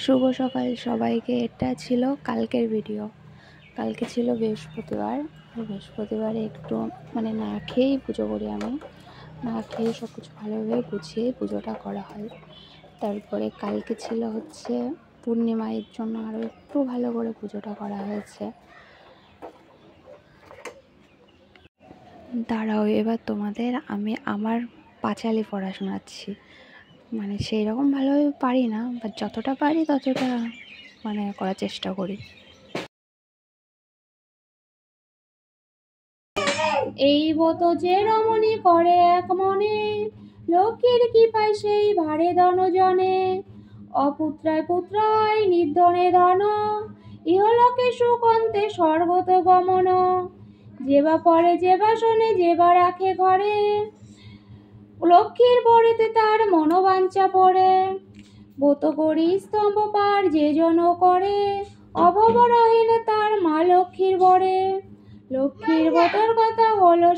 শুভ সকাল সবাইকে। এটা ছিল কালকের ভিডিও। কালকে ছিল বৃহস্পতিবার। বৃহস্পতিবারে একটু না খেয়েই পুজো করি আমি। না খেয়ে সব কিছু ভালোভাবে গুছিয়ে পুজোটা করা হয়। তারপরে কালকে ছিল হচ্ছে পূর্ণিমা, এর জন্য আরও একটু ভালো করে পুজোটা করা হয়েছে। দাঁড়াও, এবার তোমাদের আমি আমার পাঁচালি পড়া শোনাচ্ছি। সেই রকম ভালোভাবে পারি না, বাট যতটা পারি ততটা করার চেষ্টা করি। এই বতো যে রমণী করে এক মনে, লক্ষ্মীর কি পাই সেই ভারে ধনজনে। অপুত্রায় পুত্রায় নির্ধনে ধন, ইহলোকে সুকন্তে স্বর্গত গমন। যেবা পরে যেবা শোনে যেবা রাখে ঘরে, লক্ষ্মীর বরেতে তার মনোবাঞ্ছা পড়ে। ব্রত করি স্তম্ভ পার যে জন করে, অভাব রহেন তার মা লক্ষ্মীর বরে। লক্ষ্মীর ব্রতর কথা হলো